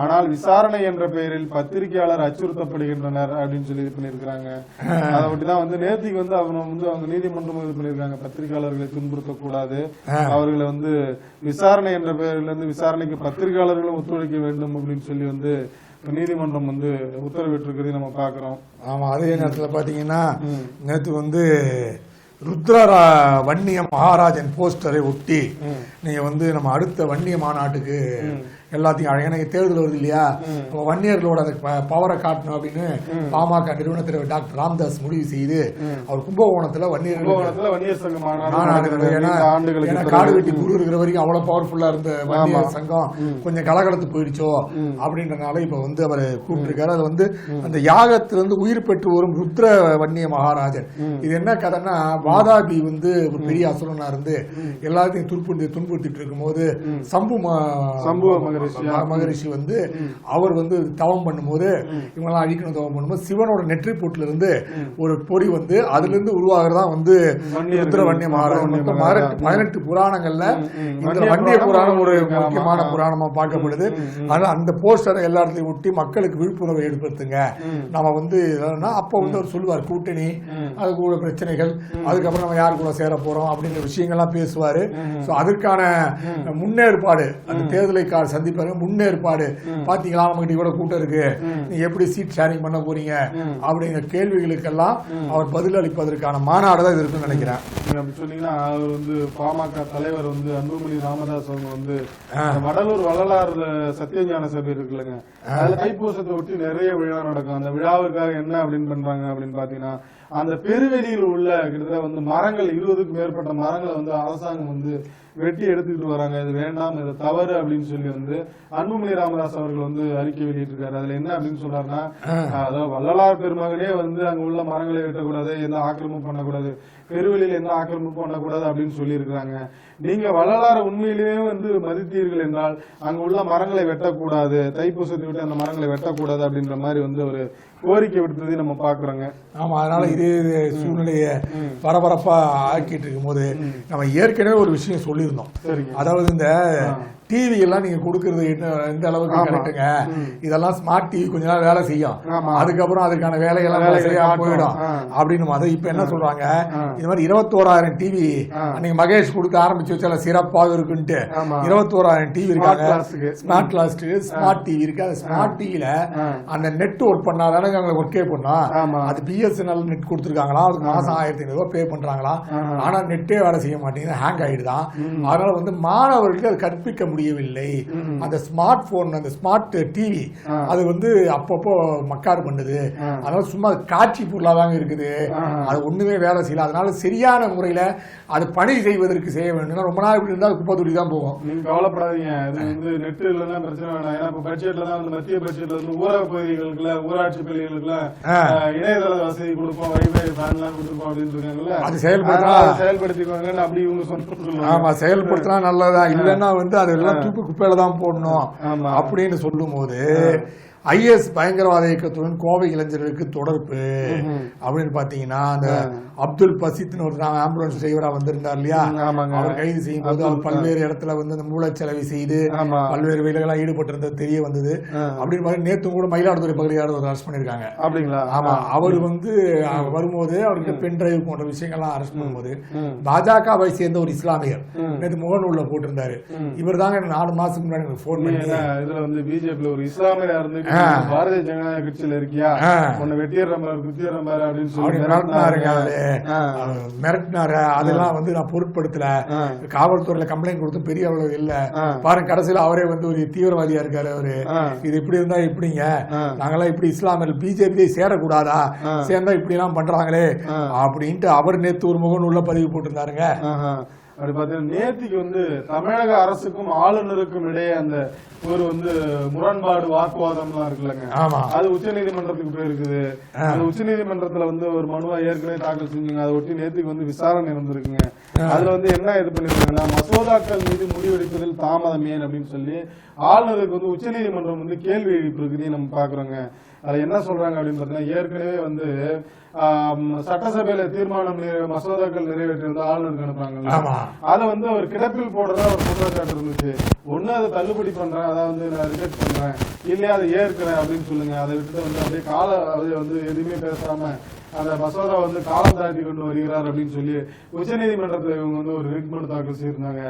ஆனால் விசாரணை என்ற பெயரில் பத்திரிகையாளர் அச்சுறுத்தப்படுகின்றனர் அப்படின்னு சொல்லி இது பண்ணிருக்காங்க. அதை ஒட்டிதான் வந்து நேத்திக்கு வந்து அவங்க நீதிமன்றம் இது பண்ணிருக்காங்க, பத்திரிகையாளர்களை துன்புறுத்தக்கூடாது, அவர்களை வந்து விசாரணை என்ற பெயரில் இருந்து விசாரணைக்கு பத்திரிகையாளர்களும் ஒத்துழைக்க வேண்டும் அப்படின்னு சொல்லி வந்து நீதிமன்றம் வந்து உத்தரவிட்டிருக்கிறதை நம்ம பாக்குறோம்.
ஆமா, அதே நேரத்தில் பாத்தீங்கன்னா நேற்று வந்து ருத்ர வன்னிய மகாராஜன் போஸ்டரை ஒட்டி நீங்க வந்து நம்ம அடுத்த வன்னிய மாநாட்டுக்கு எல்லாத்தையும் எனக்கு தேர்தல் வருது இல்லையா, வன்னியர்களோட அந்த பவரை காட்டணும் அப்படின்னு பாமக நிறுவன தலைவர் டாக்டர் ராமதாஸ் முடிவு செய்து அவர் கும்பகோணத்துல வன்னியர் காடு வெட்டி குரு இருக்கிற வரைக்கும் அவ்வளவு பவர்ஃபுல்லா இருந்த வன்னியர் சங்கம் கொஞ்சம் கலகலத்து போயிடுச்சோ அப்படின்றனால இப்ப வந்து அவர் கூப்பிட்டிருக்காரு. அது வந்து அந்த யாகத்திலிருந்து உயிர் பெற்று வரும் ருத்ர வன்னிய மகாராஜன். இது என்ன கதைன்னா, வாதாபி வந்து ஒரு பெரிய அசுரனா இருந்து எல்லாத்தையும் துன்புறுத்திட்டு இருக்கும் போது சம்பு மகரிஷி வந்து அவர் வந்து தவம் பண்ணும்போது இவங்கெல்லாம் அழிக்கணும் தவம் பண்ணும்போது சிவனோட நெற்றி போட்டுல இருந்து ஒரு பொறி வந்து அதுல இருந்து உருவாகிறதா வந்து ருத்ர வன்னிய மகாராஜன். 18 புராணங்கள்ல இந்த வன்னிய புராணம் ஒரு முக்கியமான புராணமா பார்க்கப்படுது. அதனால அந்த போஸ்டரை எல்லா இடத்துலையும் ஒட்டி மக்களுக்கு விழிப்புணர்வை ஏற்படுத்துங்க. நம்ம வந்து அப்ப வந்து அவர் சொல்லுவார் கூட்டணி, அது கூட பிரச்சனைகள், அதுக்கப்புறம் நம்ம யாரு கூட சேர போறோம் அப்படின்ற விஷயங்கள்லாம் பேசுவாரு. அதற்கான முன்னேற்பாடு அந்த தேர்தலை சந்திப்பாரு முன்னேற்பாடு பாத்தீங்களா, நம்ம கூட கூட்டம் இருக்கு, நீங்க எப்படி சீட் ஷேரிங் பண்ண போறீங்க அப்படிங்கிற கேள்விகளுக்கெல்லாம் அவர் பதில் அளிப்பதற்கான மாநாடு தான் இது இருக்குன்னு நினைக்கிறேன்.
அப்படி சொன்னீங்கன்னா அவர் வந்து பாமக தலைவர் வந்து அன்புமணி ராமதாஸ் அவங்க வந்து வடலூர் வள்ளலாறுல சத்தியஞான சபை இருக்குல்லங்க, அதுல தைப்பூசத்தை ஒட்டி நிறைய விழா நடக்கும். அந்த விழாவுக்காக என்ன அப்படின்னு பண்றாங்க அப்படின்னு பாத்தீங்கன்னா, அந்த பெருவெளியில் உள்ள கிட்டத்தட்ட வந்து மரங்கள் 20க்கும் மேற்பட்ட மரங்களை வந்து அரசாங்கம் வந்து வெட்டி எடுத்துக்கிட்டு வராங்க. இது வேண்டாம், இது தவறு அப்படின்னு சொல்லி வந்து அன்புமணி ராமதாஸ் அவர்கள் வந்து அறிக்கை வெளியிட்டிருக்காரு. அதுல என்ன அப்படின்னு சொல்றாருன்னா, அதாவது வள்ளலார் பெருமகனே வந்து அங்க உள்ள மரங்களை வெட்டக்கூடாது, எந்த ஆக்கிரமும் பண்ணக்கூடாது, பெருவெளியில எந்த ஆக்கிரமும் பண்ணக்கூடாது அப்படின்னு சொல்லி இருக்கிறாங்க. நீங்க வள்ளலார உண்மையிலேயே வந்து மதித்தீர்கள் என்றால் அங்க உள்ள மரங்களை வெட்டக்கூடாது, தைப்பூசத்தை விட்டு அந்த மரங்களை வெட்டக்கூடாது அப்படின்ற மாதிரி வந்து ஒரு கோரிக்கை விடுத்ததை நம்ம பாக்குறோங்க.
ஆமா, அதனால இதே சூழ்நிலையை பரபரப்பா ஆக்கிட்டு இருக்கும் போது நம்ம ஏற்கனவே ஒரு விஷயம் சொல்லியிருந்தோம். அதாவது இந்த டிவி எல்லாம் நீங்க கொடுக்கறது எந்த அளவுக்கு கரெக்டுங்க, இதெல்லாம் ஸ்மார்ட் டிவி கொஞ்ச நாள் வேலை செய்யும், அதுக்கப்புறம் அதுக்கான வேலையெல்லாம் சரியா போயிடும் அப்படின்னு. அதை இப்ப என்ன சொல்றாங்க, இது மாதிரி 21,000 டிவி நீங்க மகேஷ் கொடுக்க ஆரம்பிச்சு வச்சால சிறப்பாக இருக்குன்ட்டு 21,000 டிவி இருக்காங்க, ஸ்மார்ட் கிளாஸ் ஸ்மார்ட் டிவி இருக்கு. அந்த ஸ்மார்ட் டிவில அந்த நெட் ஒர்க் பண்ணாதானே ஒர்க்கே பண்ணா, அது பிஎஸ்என்எல் நெட் கொடுத்துருக்காங்களா, அதுக்கு மாசம் 1,500 ரூபாய் பே பண்றாங்களா, ஆனா நெட்டே வேலை செய்ய மாட்டேங்குது, ஹேங் ஆயிடுதான். அதனால வந்து மாணவர்களுக்கு அது கற்பிக்க முடியவில்லை. அந்த ஸ்மார்ட் போன், அந்த ஸ்மார்ட் டிவி அது வந்து அப்பப்போ மக்கார் பண்ணுது. அதனால சும்மா காட்சி பொருளாதாங்க இருக்குது, அது ஒண்ணுமே வேலை செய்யல. அதனால சரியான முறையில அது பணி செய்வதற்கு செய்ய வேண்டும். ரொம்ப நாள் இப்படி இருந்தா குப்பை துடி தான் போகும்.
நீங்க கவலைப்படாதீங்க, அது வந்து நெட் இல்லைன்னா பிரச்சனை வேணாம். ஏன்னா இப்ப பட்ஜெட்ல தான் மத்திய பட்ஜெட்ல வந்து ஊரக பகுதிகளுக்குள்ள ஊராட்சி பள்ளிகளுக்குள்ள இணையதள வசதி கொடுப்போம், வைஃபை ஃபேன் எல்லாம் கொடுப்போம் அப்படின்னு இருக்காங்கல்ல, அது செயல்படுத்திக்கோங்க அப்படி இவங்க சொல்றாங்க.
ஆமா, செயல்படுத்தினா நல்லதா, இல்லைன்னா வந்து அது தூக்கு குப்பையில தான் போடணும் அப்படின்னு சொல்லும் போது ஐஎஸ் பயங்கரவாத இயக்கத்துடன் கோவை இளைஞர்களுக்கு தொடர்பு அப்படின்னு பாத்தீங்கன்னா, அந்த அப்துல் பசித்னு ஒரு ஆம்புலன்ஸ் டிரைவரா வந்திருந்தார் இல்லையா, அவர் கைது செய்யும் போது அவர் பல்வேறு இடத்துல வந்து அந்த மூளைச்சலவை செய்து பல்வேறு வேலைகளா ஈடுபட்டிருந்தது தெரிய வந்தது. அப்படின்னு மாதிரி நேற்று கூட மயிலாடுதுறை பகுதியார் ஒரு அரெஸ்ட் பண்ணிருக்காங்க.
அப்படிங்களா?
ஆமா, அவர் வந்து வரும்போது அவருக்கு பென் டிரைவ் போன்ற விஷயங்கள்லாம் அரெஸ்ட் பண்ணும்போது பாஜகவை சேர்ந்த ஒரு இஸ்லாமியர் நேற்று முகநூல்ல போட்டிருந்தாரு. இவர் தாங்க 4 மாசத்துக்கு முன்னாடி போன் பண்ணி
இதுல வந்து பிஜேபி ஒரு இஸ்லாமியா இருந்து பாரதிய ஜனதா கட்சியில இருக்கியா உன்னை வெட்டிடுறாரு குத்திடுறாரு அப்படின்னு சொல்லி
மிரட்டினாரு. அதெல்லாம் வந்து நான் பொருட்படுத்தல, காவல்துறையில கம்ப்ளைண்ட் கொடுத்து பெரிய அளவு இல்ல பாருங்க, கடைசியில அவரே வந்து ஒரு தீவிரவாதியா இருக்காரு. அவரு இது இப்படி இருந்தா எப்படிங்க, நாங்கெல்லாம் இப்படி இஸ்லாமியர்கள் பிஜேபி சேரக்கூடாதா, சேர்ந்தா இப்படி எல்லாம் பண்றாங்களே அப்படின்ட்டு அவர் நேத்து ஒரு முகநூல்ல பதிவு போட்டிருந்தாருங்க.
அப்படி பாத்தீங்கன்னா நேத்திக்கு வந்து தமிழக அரசுக்கும் ஆளுநருக்கும் இடையே அந்த ஒரு வந்து முரண்பாடு வாக்குவாதம்லாம் இருக்குல்லங்க, அது உச்ச நீதிமன்றத்துக்கு போயிருக்குது. அந்த உச்ச நீதிமன்றத்துல வந்து ஒரு மனுவா ஏற்கனவே தாக்கல் செஞ்சுங்க, அதை ஒட்டி நேத்துக்கு வந்து விசாரணை நடந்திருக்குங்க. அதுல வந்து என்ன இது பண்ணிருக்காங்கன்னா, மசோதாக்கள் மீது முடிவெடுப்பதில் தாமதம் ஏன் அப்படின்னு சொல்லி ஆளுநருக்கு வந்து உச்ச நீதிமன்றம் வந்து கேள்வி எழுப்பியிருக்குதையும் நம்ம பாக்குறோங்க. அது என்ன சொல்றாங்க அப்படின்னு பாத்தீங்கன்னா, ஏற்கனவே வந்து சட்டசபையில தீர்மானம் மசோதாக்கள் நிறைவேற்றிருந்த ஆளுநருக்கு அனுப்புறாங்க, அதை வந்து அவர் கிடப்பில் போடுறதா ஒரு குற்றச்சாட்டு இருந்துச்சு. ஒண்ணு அதை தள்ளுபடி பண்றேன், அதை வந்து நான் ரிஜெக்ட் பண்றேன், இல்லையா அதை ஏற்கிறேன் அப்படின்னு சொல்லுங்க. அதை விட்டு வந்து அப்படியே அதை வந்து எதுவுமே பேசாம அந்த மசோதா வந்து காலம் தாழ்த்தி கொண்டு வருகிறார் அப்படின்னு சொல்லி உச்சநீதிமன்றத்தில் இவங்க வந்து ஒரு ரிட் மனு தாக்கல் செய்திருந்தாங்க.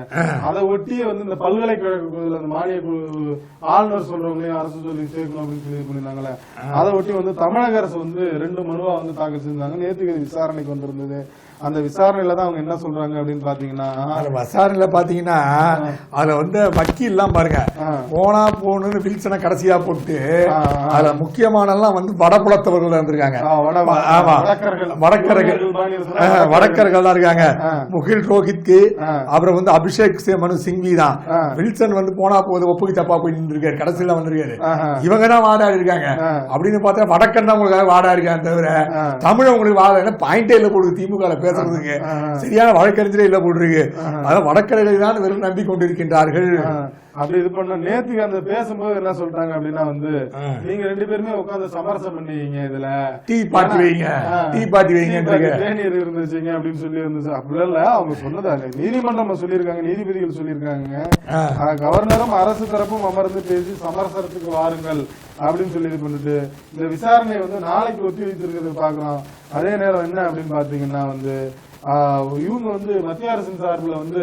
அதை ஒட்டியே வந்து இந்த பல்கலைக்கழக அந்த மானிய குழு ஆளுநர் சொல்றவங்களையும் அரசு சொல்லி சேர்க்கணும் அப்படின்னு சொல்லி பண்ணிருந்தாங்களே, அதை ஒட்டி வந்து தமிழக அரசு வந்து 2 மனுவா வந்து தாக்கல் செஞ்சாங்க. நேற்றுக்கு விசாரணைக்கு வந்திருந்தது. அந்த விசாரணையில தான் அவங்க என்ன சொல்றாங்க அப்படின்னு பாத்தீங்கன்னா,
விசாரணையில பாத்தீங்கன்னா அதுல வந்து வக்கீல் எல்லாம் பாருங்க போனா போகணும்னு வில்சனை கடைசியா போட்டு அதுல முக்கியமான எல்லாம் வந்து வடபுலத்தவர்கள் இருந்திருக்காங்க. வடக்கர்கள் தான் இருக்காங்க. முகில் ரோஹித்க்கு அப்புறம் வந்து அபிஷேக் மனு சிங்வி தான். வில்சன் வந்து போனா போது ஒப்புக்கு தப்பா போய் நின்றுருக்காரு, கடைசியில வந்திருக்காரு. இவங்க தான் வாடாடி இருக்காங்க அப்படின்னு பார்த்தா வடக்கன் தான் உங்களுக்காக வாடா இருக்காங்க தவிர தமிழ் உங்களுக்கு வாழ பாயிண்டே இல்ல போடுது. திமுக பேசுறதுக்கு சரியான வழக்கறிஞரே இல்ல போடுறீங்க. அதான் வடக்கரைகளை தான் வெறும் நம்பிக்கொண்டிருக்கின்றார்கள்.
அப்படி இது பண்ண நேத்துக்கு அந்த பேசும்போது என்ன சொல்றாங்க அப்படின்னா வந்து, நீங்க 2 பேருமே உட்காந்து சமரசம் பண்ணுவீங்க, இதுல
டீ பார்ட்டி வைங்க, டீ பார்ட்டி வைங்க,
தேநீர் இருந்துச்சுங்க அப்படின்னு சொல்லி இருந்துச்சு. அப்படி இல்ல, அவங்க சொன்னதாங்க நீதிமன்றம் சொல்லியிருக்காங்க, நீதிபதிகள் சொல்லியிருக்காங்க, கவர்னரும் அரசு தரப்பும் அமர்ந்து பேசி சமரசத்துக்கு வாருங்கள் அப்படின்னு சொல்லி இது பண்ணிட்டு இந்த விசாரணை வந்து நாளைக்கு ஒத்தி வைத்திருக்கிறது பாக்குறோம். அதே நேரம் என்ன அப்படின்னு பாத்தீங்கன்னா வந்து இவங்க வந்து மத்திய அரசின் சார்பில் வந்து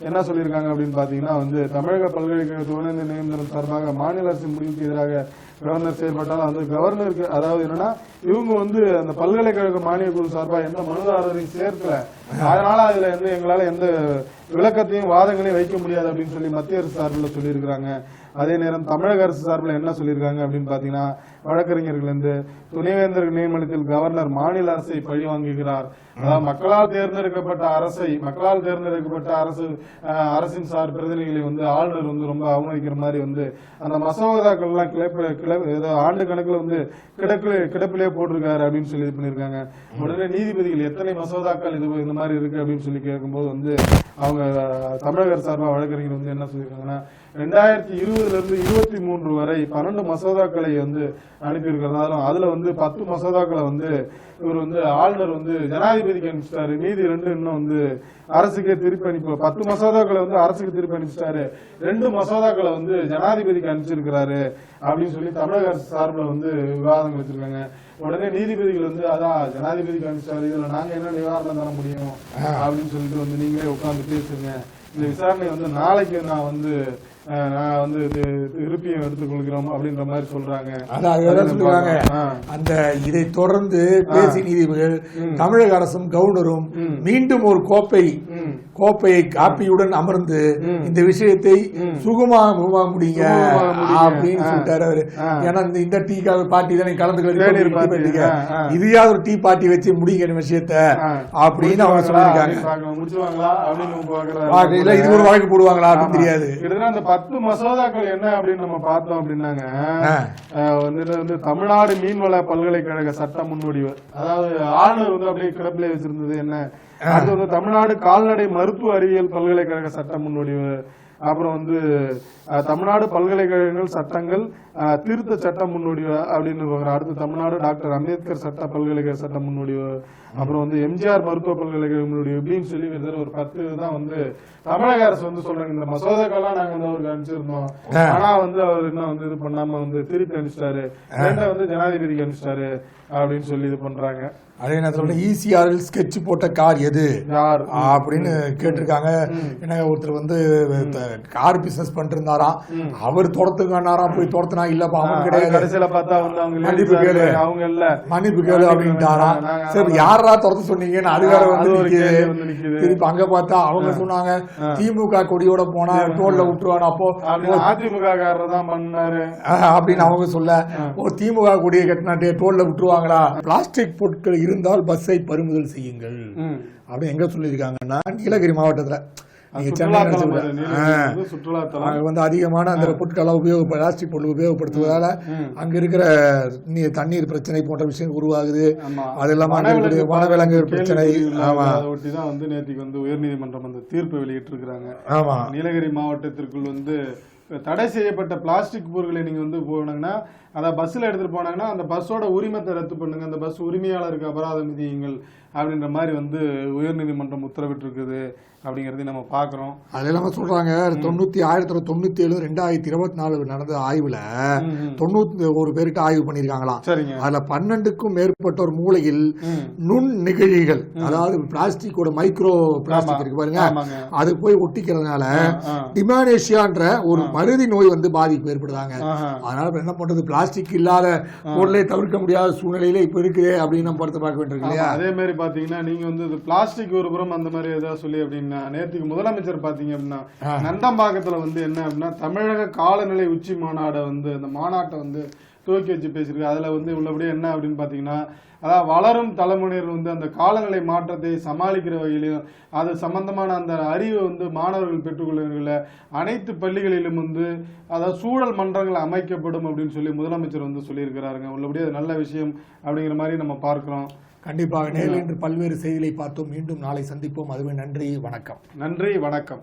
என்ன சொல்லியிருக்காங்க அப்படின்னு பாத்தீங்கன்னா வந்து, தமிழக பல்கலைக்கழக துணைநிலை நியமனம் சார்பாக மாநில அரசின் முடிவுக்கு எதிராக கவர்னர் செயல்பட்டால் அந்த கவர்னருக்கு, அதாவது என்னன்னா இவங்க வந்து அந்த பல்கலைக்கழக மானிய குழு சார்பாக எந்த மனுதாரரையும் சேர்க்கல, அதனால அதுல வந்து எங்களால எந்த விளக்கத்தையும் வாதங்களையும் வைக்க முடியாது அப்படின்னு சொல்லி மத்திய அரசு சார்பில் சொல்லியிருக்கிறாங்க. அதே நேரம் தமிழக அரசு சார்பில் என்ன சொல்லியிருக்காங்க அப்படின்னு பாத்தீங்கன்னா, வழக்கறிஞர்கள் வந்து துணைவேந்தர் நியமனத்தில் கவர்னர் மாநில அரசை பழி வாங்குகிறார், அதாவது மக்களால் தேர்ந்தெடுக்கப்பட்ட அரசின் சார் பிரதிநிதிகளை வந்து ஆளுநர் வந்து ரொம்ப அவமதிக்கிற மாதிரி வந்து அந்த மசோதாக்கள் எல்லாம் ஏதோ ஆண்டு கணக்குல வந்து கிடப்பிலே போட்டிருக்காரு அப்படின்னு சொல்லி இது பண்ணிருக்காங்க. உடனே நீதிபதிகள் எத்தனை மசோதாக்கள் இது இந்த மாதிரி இருக்கு அப்படின்னு சொல்லி கேட்கும்போது வந்து அவங்க தமிழக அரசு சார்பாக வழக்கறிஞர் வந்து என்ன சொல்லியிருக்காங்கன்னா, 2020 இருந்து 23 வரை 12 மசோதாக்களை வந்து அனுப்பியிருக்கிறதாலும் அதுல வந்து 10 மசோதாக்களை வந்து இவர் வந்து ஆளுநர் வந்து ஜனாதிபதிக்கு அனுப்பிச்சிட்டாரு, மீதி 2 இன்னும் வந்து அரசுக்கே திருப்பி அனுப்பி 10 மசோதாக்களை வந்து அரசுக்கு திருப்பி அனுப்பிச்சிட்டாரு, 2 மசோதாக்களை வந்து ஜனாதிபதிக்கு அனுப்பிச்சிருக்கிறாரு அப்படின்னு சொல்லி தமிழக அரசு சார்பில் வந்து விவாதங்கள் வச்சிருக்காங்க. உடனே நீதிபதிகள் வந்து அதான் ஜனாதிபதிக்கு அனுப்பிச்சாரு, இதுல நாங்க என்ன நிவாரணம் தர முடியும் அப்படின்னு சொல்லிட்டு வந்து நீங்களே உட்கார்ந்து பேசுங்க, இந்த விசாரணை வந்து நாளைக்கு நான் வந்து திருப்பியும் எடுத்துக்கொள்கிறோம் அப்படின்ற மாதிரி சொல்றாங்க.
சொல்றாங்க. அந்த இதை தொடர்ந்து பேசி நீதிபதிகள் தமிழக அரசும் கவர்னரும் மீண்டும் ஒரு கோப்பையை காப்பியுடன் அமர்ந்து இந்த விஷயத்தை சுகமாக முடியுங்க அப்படின்னு சொல்லிட்டாரு அவரு. ஏன்னா இந்த டீ பார்ட்டி தான் கலந்துக்க இதையாவது ஒரு டீ பார்ட்டி வச்சு முடிங்கிற விஷயத்த அப்படின்னு அவங்க சொல்லியிருக்காங்க. இது ஒரு வழக்கு போடுவாங்களா அப்படின்னு தெரியாது.
10 மசோதாக்கள் என்ன அப்படின்னு நம்ம பார்த்தோம் அப்படின்னாங்க, வந்து தமிழ்நாடு மீன்வள பல்கலைக்கழக சட்ட முன்வடிவு, அதாவது ஆளுநர் வந்து அப்படியே கிடப்பிலே வச்சிருந்தது என்ன, அது வந்து தமிழ்நாடு கால்நடை மருத்துவ அறிவியல் பல்கலைக்கழக சட்ட முன்வடிவு, அப்புறம் வந்து தமிழ்நாடு பல்கலைக்கழகங்கள் சட்டங்கள் திருத்த சட்ட முன்வடிவு அப்படின்னு அடுத்து தமிழ்நாடு டாக்டர் அம்பேத்கர் சட்ட பல்கலைக்கழக சட்ட முன்வடிவு, அப்புறம் வந்து எம்ஜிஆர் மருத்துவ பல்கலைக்கழக முன்வடிவு இப்படின்னு சொல்லி ஒரு 10 தான் வந்து தமிழக அரசு வந்து சொல்றாங்க. இந்த மசோதாக்கெல்லாம் நாங்க வந்து அவருக்கு அனுப்பிச்சிருந்தோம், ஆனா வந்து அவர் இன்னும் வந்து இது பண்ணாம வந்து திருப்பி அனுப்பிச்சிட்டாரு, வந்து ஜனாதிபதிக்கு அனுப்பிச்சிட்டாரு அப்படின்னு சொல்லி இது பண்றாங்க.
அதே நேரத்தில் ஈசிஆரில் ஸ்கெட்ச் போட்ட கார் எது அப்படின்னு கேட்டிருக்காங்க. ஏன்னா ஒருத்தர் வந்து கார் பிசினஸ் பண்ணிட்டு இருந்தாராம், அவர் துரத்துக்காராம், போய் துரத்துனா இல்லப்பா அவன் கிடையாது,
கடைசியில பார்த்தா வந்து அவங்க மன்னிப்பு கேளு, அவங்க இல்ல
மன்னிப்பு கேளு அப்படின்ட்டாராம். சரி யாரா துரத்த சொன்னீங்கன்னு அது வேற வந்து திருப்பி அங்க பார்த்தா அவங்க சொன்னாங்க திமுக கொடியோட போனா டோல்ல விட்டுருவாங்க, அப்போ
அதிமுக காரர் தான் பண்ணாரு
அப்படின்னு அவங்க சொல்ல, திமுக கொடியை கட்டினா டோல்ல விட்டுருவாங்களா, பிளாஸ்டிக் பொருட்கள் இருந்தால் பஸ்ஸை பறிமுதல் செய்யுங்கள் அப்படின்னு எங்க சொல்லியிருக்காங்கன்னா, நீலகிரி மாவட்டத்துல நீங்க
சுற்றுலாத்தலம்
சென்னை
அது, நீலகிரி வந்து சுற்றுலாத்தலம்.
அங்க வந்து அதிகமான அந்த பொருட்களை பிளாஸ்டிக் பொருள் உபயோகப்படுத்துவதால அங்க இருக்கிற தண்ணீர் பிரச்சனை போன்ற விஷயம் உருவாகுது. அது இல்லாம வனவிலங்கு பிரச்சனை.
அதை ஒட்டி தான் வந்து நேற்றுக்கு வந்து உயர்நீதிமன்றம் அந்த தீர்ப்பு வெளியிட்டு இருக்கிறாங்க.
ஆமா,
நீலகிரி மாவட்டத்திற்குள் வந்து தடை செய்யப்பட்ட பிளாஸ்டிக் பொருட்களை நீங்க வந்து போனாங்கன்னா, அதை பஸ்ல எடுத்துட்டு போனாங்கன்னா அந்த பஸ்ஸோட உரிமத்தை ரத்து பண்ணுங்க, அந்த பஸ் உரிமையாளருக்கு அபராதம் விதியுங்கள் அப்படின்ற மாதிரி வந்து உயர்நீதிமன்றம் உத்தரவிட்டு இருக்குது அப்படிங்கறதையும் நம்ம பாக்குறோம்.
அது இல்லாம சொல்றாங்க 1997 2024 நடந்த ஆய்வுல 91 பேருக்கு ஆய்வு பண்ணிருக்காங்களாம். அதுல 12க்கும் மேற்பட்டோர் மூளையில் நுண் நெகிழிகள், அதாவது பிளாஸ்டிக்கோட மைக்ரோ பிளாஸ்டிக் இருக்கு பாருங்க, அது போய் ஒட்டிக்கிறதுனால டிமானேஷியான்ற ஒரு மருதி நோய் வந்து பாதிப்பு ஏற்படுதாங்க. அதனால என்ன பண்றது, பிளாஸ்டிக் இல்லாத பொருளை தவிர்க்க முடியாத சூழ்நிலையில இப்ப இருக்குது அப்படின்னு நம்ம படுத்து பார்க்க வேண்டியிருக்கு இல்லையா?
அதே மாதிரி பாத்தீங்கன்னா நீங்க வந்து பிளாஸ்டிக் ஒரு புறம் அந்த மாதிரி ஏதாவது சொல்லி அப்படின்னு நேற்றுக்கு முதலமைச்சர் பாத்தீங்க அப்படின்னா நந்தம்பாக்கத்துல வந்து என்ன அப்படின்னா தமிழக காலநிலை உச்சி மாநாடை வந்து அந்த மாநாட்டை வந்து துவக்கி வச்சு பேசியிருக்கு. அதுல வந்து உள்ளபடியே என்ன அப்படின்னு பாத்தீங்கன்னா, அதாவது வளரும் தலைமுறையினர் வந்து அந்த காலநிலை மாற்றத்தை சமாளிக்கிற வகையிலும் அது சம்பந்தமான அந்த அறிவை வந்து மாணவர்கள் பெற்றுக்கொள்கிற அனைத்து பள்ளிகளிலும் வந்து அதாவது சூழல் மன்றங்கள் அமைக்கப்படும் அப்படின்னு சொல்லி முதலமைச்சர் வந்து சொல்லியிருக்கிறாருங்க. உள்ளபடியே அது நல்ல விஷயம் அப்படிங்கிற மாதிரி நம்ம பார்க்கிறோம்.
கண்டிப்பாக நேரில் இன்று பல்வேறு செய்திகளை பார்த்தோம். மீண்டும் நாளை சந்திப்போம். அதுவே நன்றி, வணக்கம்.
நன்றி, வணக்கம்.